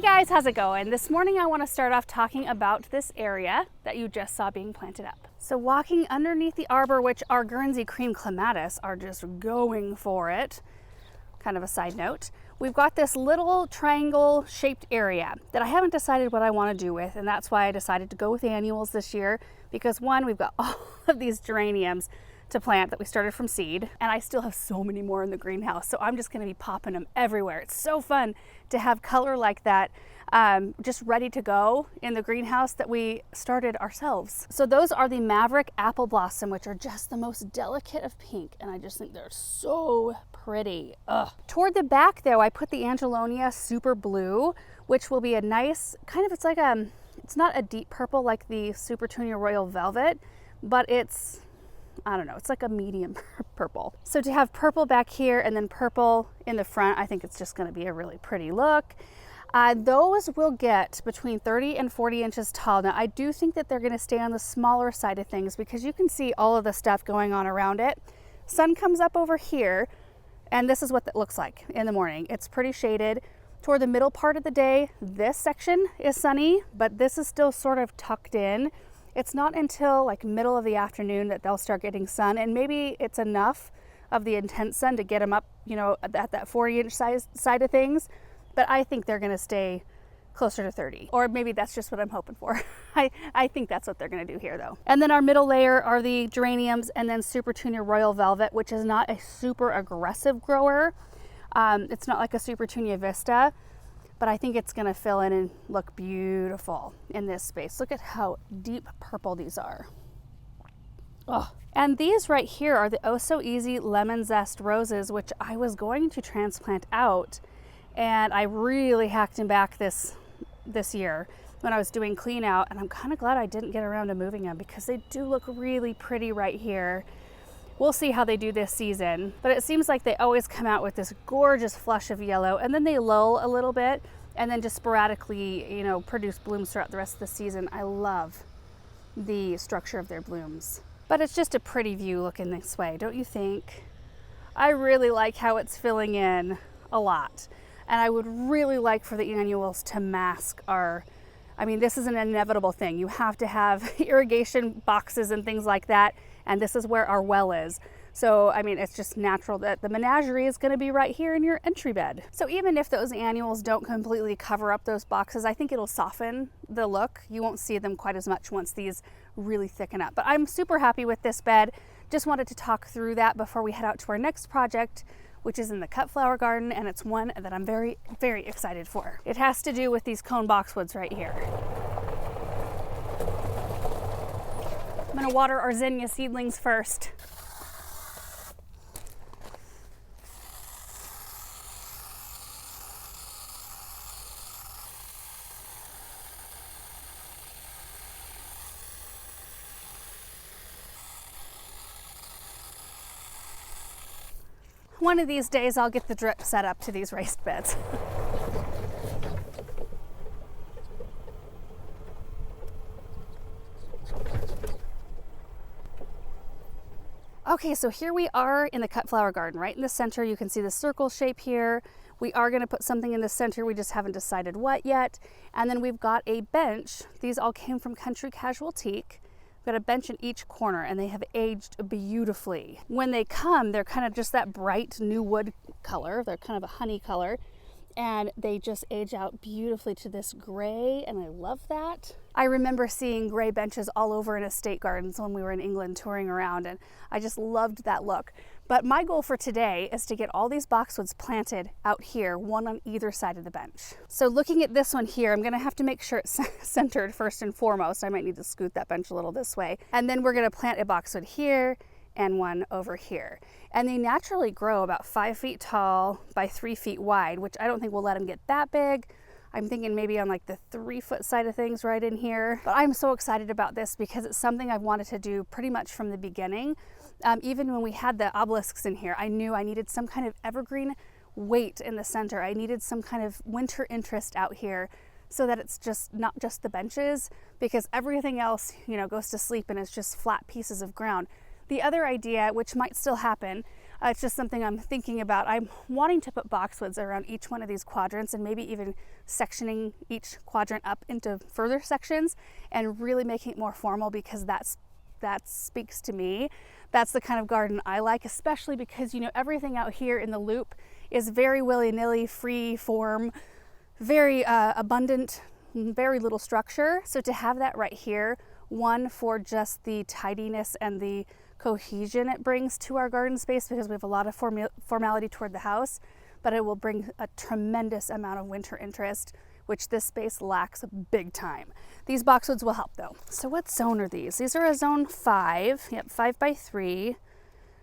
Hey guys, how's it going? This morning I want to start off talking about this area that you just saw being planted up. So walking underneath the arbor, which our Guernsey cream clematis are just going for it, kind of a side note, we've got this little triangle shaped area that I haven't decided what I want to do with, and that's why I decided to go with annuals this year, because one, we've got all of these geraniums to plant that we started from seed, and I still have so many more in the greenhouse, so I'm just going to be popping them everywhere. It's so fun to have color like that just ready to go in the greenhouse that we started ourselves. So those are the Maverick Apple Blossom, which are just the most delicate of pink, and I just think they're so pretty. Ugh. Toward the back though, I put the Angelonia Super Blue, which will be a nice kind of, it's like it's not a deep purple like the Super Tunia Royal Velvet, but it's, I don't know, it's like a medium purple. So to have purple back here and then purple in the front, I think it's just going to be a really pretty look. Those will get between 30 and 40 inches tall. Now I do think that they're going to stay on the smaller side of things because you can see all of the stuff going on around it. Sun comes up over here, and this is what it looks like in the morning. It's pretty shaded. Toward the middle part of the day, this section is sunny, but this is still sort of tucked in. It's not until like middle of the afternoon that they'll start getting sun, and maybe it's enough of the intense sun to get them up, you know, at that 40-inch side of things. But I think they're going to stay closer to 30, or maybe that's just what I'm hoping for. I think that's what they're going to do here though. And then our middle layer are the geraniums, and then Super Tunia Royal Velvet, which is not a super aggressive grower. It's not like a Super Tunia Vista, but I think it's going to fill in and look beautiful in this space. Look at how deep purple these are. Oh. And these right here are the Oh So Easy Lemon Zest Roses, which I was going to transplant out, and I really hacked them back this year when I was doing clean out, and I'm kind of glad I didn't get around to moving them because they do look really pretty right here. We'll see how they do this season, but it seems like they always come out with this gorgeous flush of yellow, and then they lull a little bit and then just sporadically, you know, produce blooms throughout the rest of the season. I love the structure of their blooms, but it's just a pretty view looking this way, don't you think? I really like how it's filling in a lot, and I would really like for the annuals to mask our, I mean, this is an inevitable thing. You have to have irrigation boxes and things like that, and this is where our well is. So, I mean, it's just natural that the menagerie is going to be right here in your entry bed. So even if those annuals don't completely cover up those boxes, I think it'll soften the look. You won't see them quite as much once these really thicken up. But I'm super happy with this bed. Just wanted to talk through that before we head out to our next project, which is in the cut flower garden, and it's one that I'm very, very excited for. It has to do with these cone boxwoods right here. I'm gonna water our zinnia seedlings first. One of these days I'll get the drip set up to these raised beds. Okay, so here we are in the cut flower garden, right in the center. You can see the circle shape here. We are going to put something in the center. We just haven't decided what yet. And then we've got a bench. These all came from Country Casual Teak. We've got a bench in each corner, and they have aged beautifully. When they come, they're kind of just that bright new wood color. They're kind of a honey color, and they just age out beautifully to this gray, and I love that. I remember seeing gray benches all over in estate gardens when we were in England touring around, and I just loved that look. But my goal for today is to get all these boxwoods planted out here, one on either side of the bench. So looking at this one here, I'm gonna have to make sure it's centered first and foremost. I might need to scoot that bench a little this way. And then we're gonna plant a boxwood here and one over here. And they naturally grow about 5 feet tall by 3 feet wide, which I don't think we'll let them get that big. I'm thinking maybe on like the 3-foot side of things right in here. But I'm so excited about this because it's something I've wanted to do pretty much from the beginning. Even when we had the obelisks in here, I knew I needed some kind of evergreen weight in the center. I needed some kind of winter interest out here so that it's just not just the benches, because everything else, you know, goes to sleep and it's just flat pieces of ground. The other idea, which might still happen, It's just something I'm thinking about. I'm wanting to put boxwoods around each one of these quadrants and maybe even sectioning each quadrant up into further sections and really making it more formal, because that speaks to me. That's the kind of garden I like, especially because, you know, everything out here in the loop is very willy-nilly, free form, very abundant, very little structure. So to have that right here, one, for just the tidiness and the cohesion it brings to our garden space, because we have a lot of formality toward the house, but it will bring a tremendous amount of winter interest, which this space lacks big time. These boxwoods will help though. So what zone are these? These are a zone 5, yep, 5x3,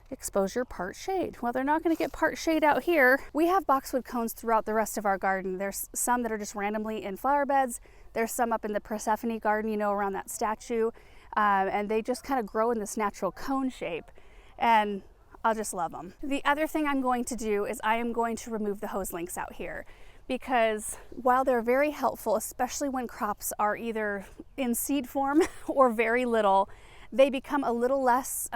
exposure part shade. Well, they're not gonna get part shade out here. We have boxwood cones throughout the rest of our garden. There's some that are just randomly in flower beds. There's some up in the Persephone garden, you know, around that statue. And they just kind of grow in this natural cone shape, and I'll just love them. The other thing I'm going to do is I am going to remove the hose links out here, because while they're very helpful, especially when crops are either in seed form or very little, they become a little less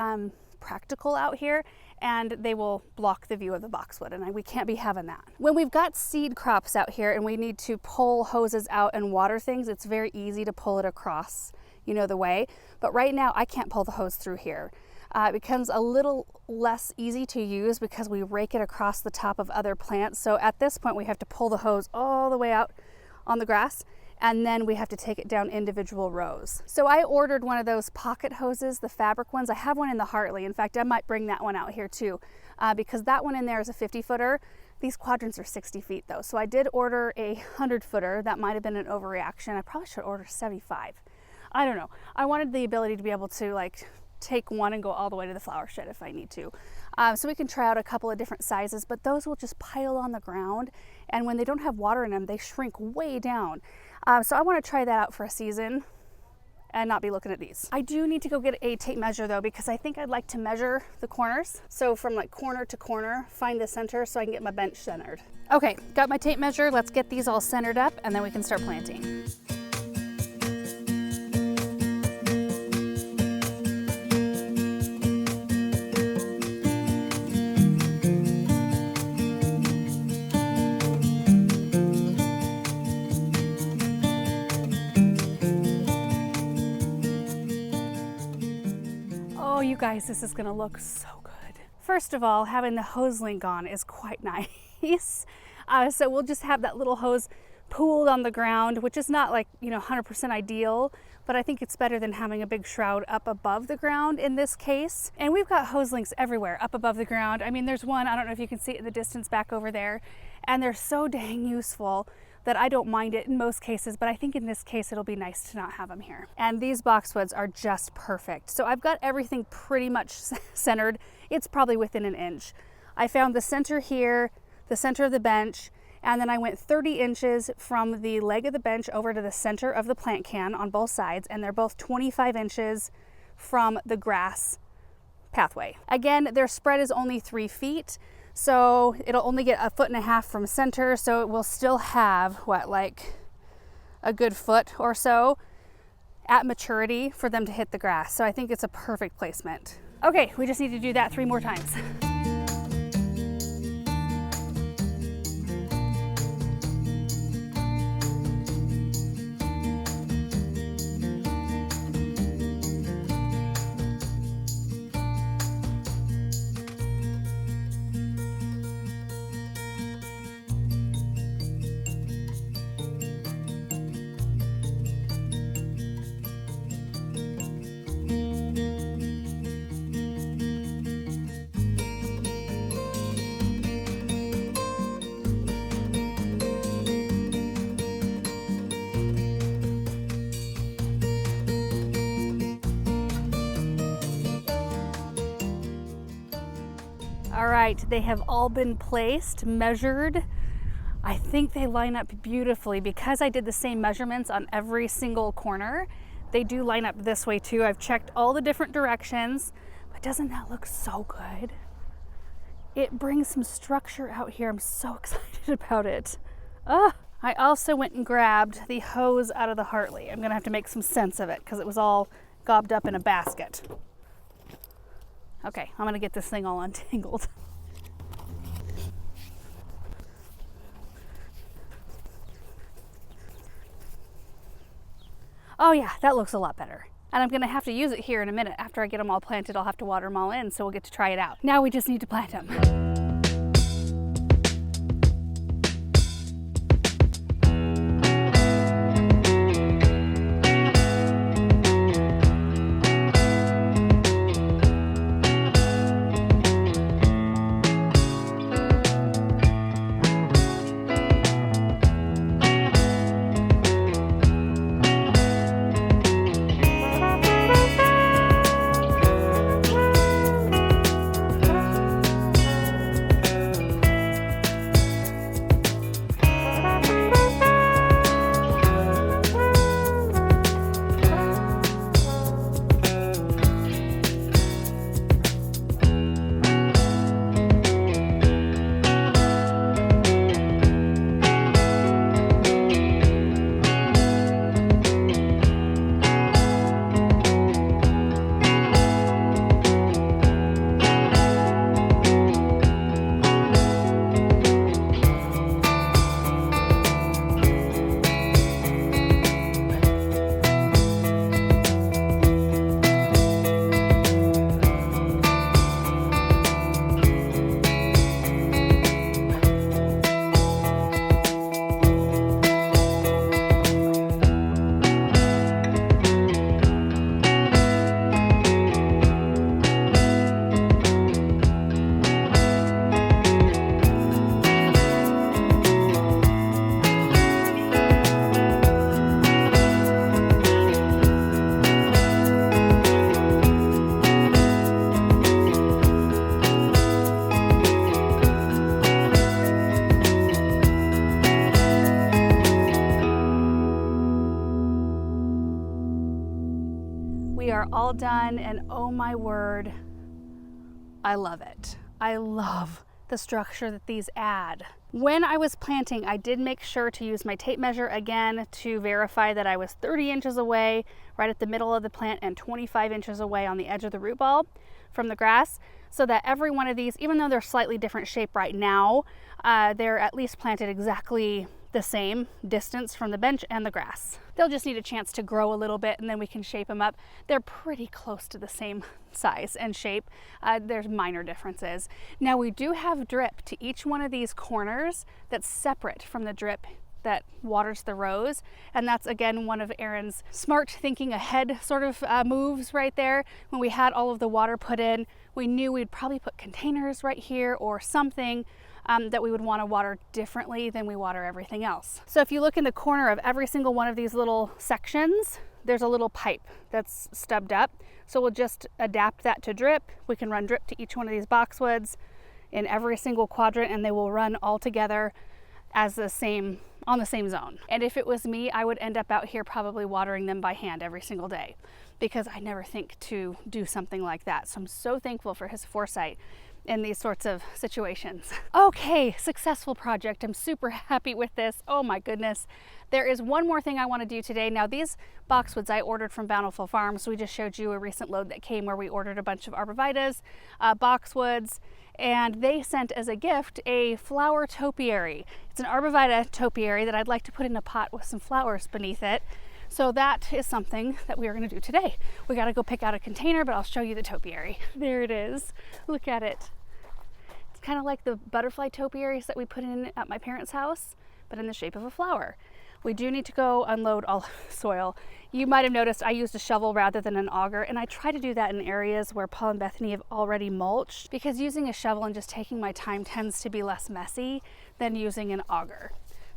practical out here, and they will block the view of the boxwood, and we can't be having that. When we've got seed crops out here and we need to pull hoses out and water things, it's very easy to pull it across, you know, the way. But right now I can't pull the hose through here. It becomes a little less easy to use because we rake it across the top of other plants. So at this point we have to pull the hose all the way out on the grass, and then we have to take it down individual rows. So I ordered one of those pocket hoses, the fabric ones. I have one in the Hartley. In fact, I might bring that one out here too, because that one in there is a 50-footer. These quadrants are 60 feet though. So I did order a 100-footer. That might have been an overreaction. I probably should order 75. I don't know. I wanted the ability to be able to like take one and go all the way to the flower shed if I need to. So we can try out a couple of different sizes, but those will just pile on the ground. And when they don't have water in them, they shrink way down. So I want to try that out for a season and not be looking at these. I do need to go get a tape measure though, because I think I'd like to measure the corners. So from like corner to corner, find the center so I can get my bench centered. Okay, got my tape measure. Let's get these all centered up and then we can start planting. You guys, this is gonna look so good. First of all, having the hose link on is quite nice. So we'll just have that little hose pooled on the ground, which is not like, you know, 100% ideal, but I think it's better than having a big shroud up above the ground in this case. And we've got hose links everywhere up above the ground. I mean, there's one, I don't know if you can see it in the distance back over there, and they're so dang useful that I don't mind it in most cases, but I think in this case it'll be nice to not have them here. And these boxwoods are just perfect. So I've got everything pretty much centered. It's probably within an inch. I found the center here, the center of the bench, and then I went 30 inches from the leg of the bench over to the center of the plant can on both sides, and they're both 25 inches from the grass pathway. Again, their spread is only 3 feet, so it'll only get 1.5 feet from center, so it will still have, what, like a good foot or so at maturity for them to hit the grass. So I think it's a perfect placement. Okay, we just need to do that 3 more times. All right, they have all been placed, measured. I think they line up beautifully because I did the same measurements on every single corner. They do line up this way too. I've checked all the different directions, but doesn't that look so good? It brings some structure out here. I'm so excited about it. I also went and grabbed the hose out of the Hartley. I'm gonna have to make some sense of it because it was all gobbed up in a basket. Okay, I'm gonna get this thing all untangled. Oh yeah, that looks a lot better. And I'm gonna have to use it here in a minute. After I get them all planted, I'll have to water them all in, so we'll get to try it out. Now we just need to plant them. All done, and oh my word, I love it. I love the structure that these add. When I was planting, I did make sure to use my tape measure again to verify that I was 30 inches away right at the middle of the plant and 25 inches away on the edge of the root ball from the grass, so that every one of these, even though they're slightly different shape right now, they're at least planted exactly the same distance from the bench and the grass. They'll just need a chance to grow a little bit, and then we can shape them up. They're pretty close to the same size and shape. There's minor differences. Now we do have drip to each one of these corners that's separate from the drip that waters the rows, and that's again one of Erin's smart thinking ahead sort of moves right there. When we had all of the water put in, we knew we'd probably put containers right here or something that we would want to water differently than we water everything else. So if you look in the corner of every single one of these little sections, there's a little pipe that's stubbed up. So we'll just adapt that to drip. We can run drip to each one of these boxwoods in every single quadrant, and they will run all together as the same, on the same zone. And if it was me, I would end up out here probably watering them by hand every single day, because I never think to do something like that. So I'm so thankful for his foresight in these sorts of situations. Okay, successful project. I'm super happy with this. Oh my goodness. There is one more thing I want to do today. Now these boxwoods I ordered from Bountiful Farms. We just showed you a recent load that came where we ordered a bunch of arborvitaes, boxwoods, and they sent as a gift a flower topiary. It's an arborvitae topiary that I'd like to put in a pot with some flowers beneath it. So that is something that we are going to do today. We got to go pick out a container, but I'll show you the topiary. There it is. Look at it. It's kind of like the butterfly topiaries that we put in at my parents' house, but in the shape of a flower. We do need to go unload all the soil. You might have noticed I used a shovel rather than an auger, and I try to do that in areas where Paul and Bethany have already mulched, because using a shovel and just taking my time tends to be less messy than using an auger.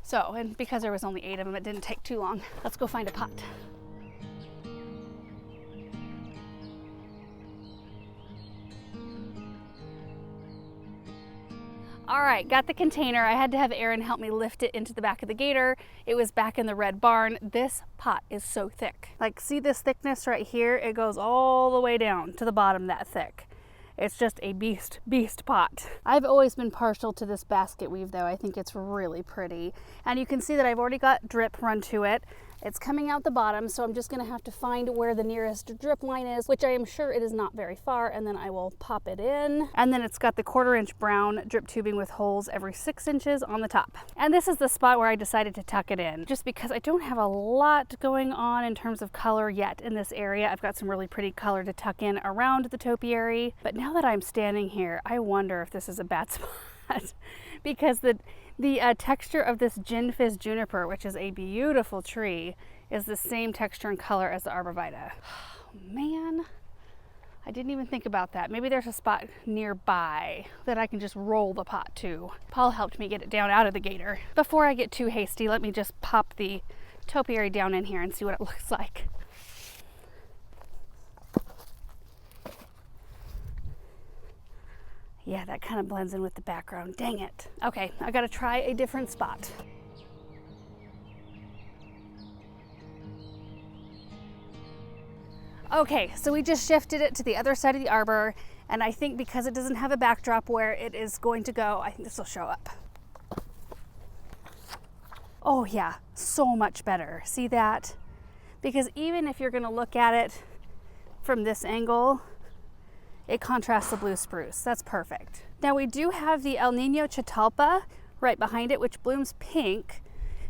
So, and because there was only 8 of them, it didn't take too long. Let's go find a pot. All right, got the container. I had to have Erin help me lift it into the back of the gator. It was back in the red barn. This pot is so thick. Like, see this thickness right here? It goes all the way down to the bottom that thick. It's just a beast pot. I've always been partial to this basket weave though. I think it's really pretty. And you can see that I've already got drip run to it. It's coming out the bottom, so I'm just gonna have to find where the nearest drip line is, which I am sure it is not very far, and then I will pop it in. And then it's got the 1/4 inch brown drip tubing with holes every 6 inches on the top. And this is the spot where I decided to tuck it in, just because I don't have a lot going on in terms of color yet in this area. I've got some really pretty color to tuck in around the topiary, but now that I'm standing here, I wonder if this is a bad spot because the texture of this gin fizz juniper, which is a beautiful tree, is the same texture and color as the arborvitae. Oh, man, I didn't even think about that. Maybe there's a spot nearby that I can just roll the pot to. Paul helped me get it down out of the gator. Before I get too hasty, let me just pop the topiary down in here and see what it looks like. Yeah, that kind of blends in with the background. Dang it. Okay, I gotta try a different spot. Okay, so we just shifted it to the other side of the arbor, and I think because it doesn't have a backdrop where it is going to go, I think this will show up. Oh yeah, so much better. See that? Because even if you're gonna look at it from this angle, it contrasts the blue spruce. That's perfect. Now we do have the El Nino Catalpa right behind it, which blooms pink,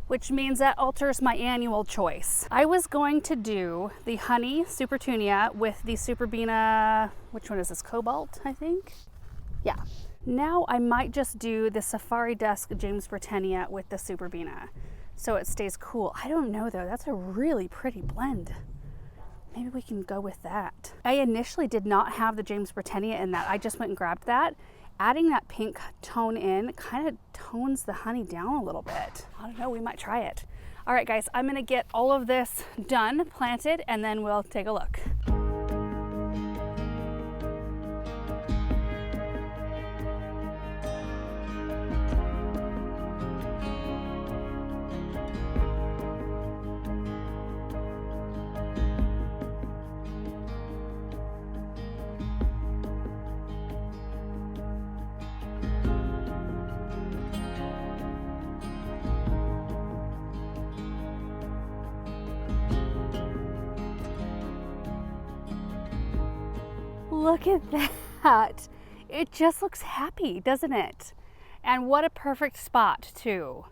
which means that alters my annual choice. I was going to do the honey Supertunia with the Superbina, which one is this, Cobalt, I think? Yeah. Now I might just do the Safari Dusk James Britannia with the Superbina, so it stays cool. I don't know though, that's a really pretty blend. Maybe we can go with that. I initially did not have the James Britannia in that. I just went and grabbed that. Adding that pink tone in kind of tones the honey down a little bit. I don't know, we might try it. All right guys, I'm gonna get all of this done, planted, and then we'll take a look. Look at that. It just looks happy, doesn't it? And what a perfect spot too.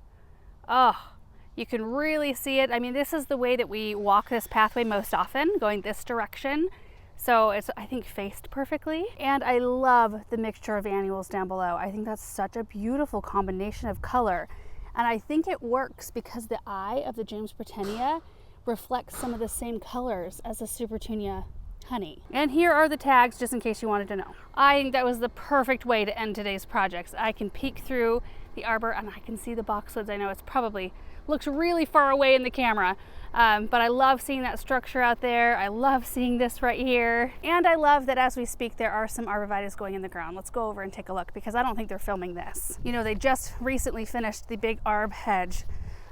Oh, you can really see it. I mean, this is the way that we walk this pathway most often, going this direction. So it's, I think, faced perfectly. And I love the mixture of annuals down below. I think that's such a beautiful combination of color. And I think it works because the eye of the James Britannia reflects some of the same colors as the Supertunia honey. And here are the tags, just in case you wanted to know. I think that was the perfect way to end today's projects. I can peek through the arbor and I can see the boxwoods. I know it's probably looks really far away in the camera, but I love seeing that structure out there. I love seeing this right here. And I love that as we speak, there are some arborvitaes going in the ground. Let's go over and take a look because I don't think they're filming this. You know, they just recently finished the big arb hedge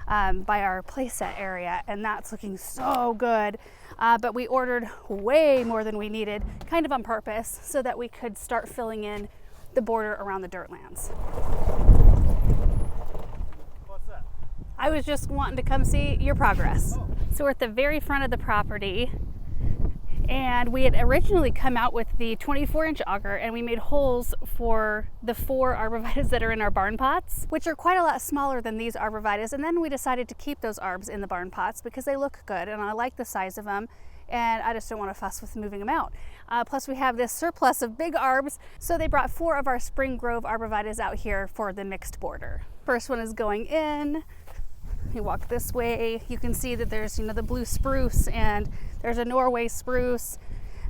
by our playset area, and that's looking so good. But we ordered way more than we needed, kind of on purpose, so that we could start filling in the border around the dirtlands. What's that? I was just wanting to come see your progress. Oh. So we're at the very front of the property, and we had originally come out with the 24-inch auger, and we made holes for the 4 arborvitaes that are in our barn pots, which are quite a lot smaller than these arborvitaes. And then we decided to keep those arbs in the barn pots because they look good and I like the size of them, and I just don't want to fuss with moving them out. Plus we have this surplus of big arbs, so they brought 4 of our Spring Grove arborvitaes out here for the mixed border. First one is going in. You walk this way, you can see that there's, you know, the blue spruce, and there's a Norway spruce,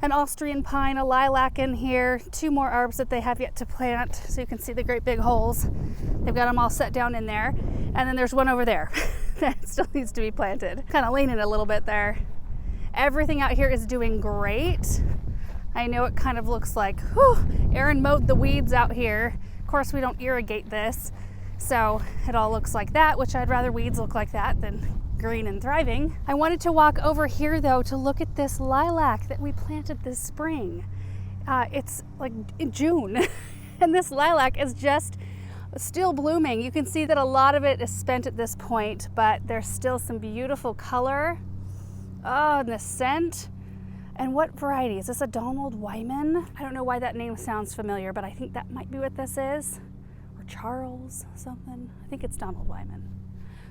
an Austrian pine, a lilac in here, 2 more arbs that they have yet to plant, so you can see the great big holes. They've got them all set down in there. And then there's one over there that still needs to be planted. Kind of leaning a little bit there. Everything out here is doing great. I know it kind of looks like, whew, Erin mowed the weeds out here. Of course, we don't irrigate this, so it all looks like that, which I'd rather weeds look like that than green and thriving. I wanted to walk over here though to look at this lilac that we planted this spring. It's like in June and this lilac is just still blooming. You can see that a lot of it is spent at this point, but there's still some beautiful color. Oh, and the scent. And what variety? Is this a Donald Wyman? I don't know why that name sounds familiar, but I think that might be what this is. Or Charles something. I think it's Donald Wyman.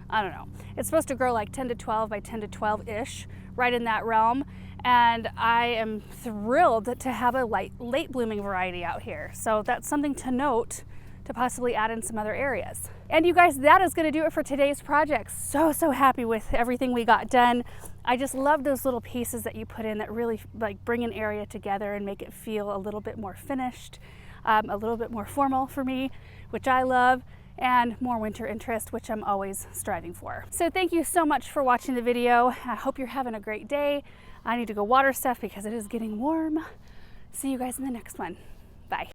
I don't know. It's supposed to grow like 10 to 12 by 10 to 12-ish, right in that realm. And I am thrilled to have a late blooming variety out here. So that's something to note, to possibly add in some other areas. And you guys, that is going to do it for today's project. So happy with everything we got done. I just love those little pieces that you put in that really like bring an area together and make it feel a little bit more finished, a little bit more formal for me, which I love, and more winter interest, which I'm always striving for. So thank you so much for watching the video. I hope you're having a great day. I need to go water stuff because it is getting warm. See you guys in the next one. Bye.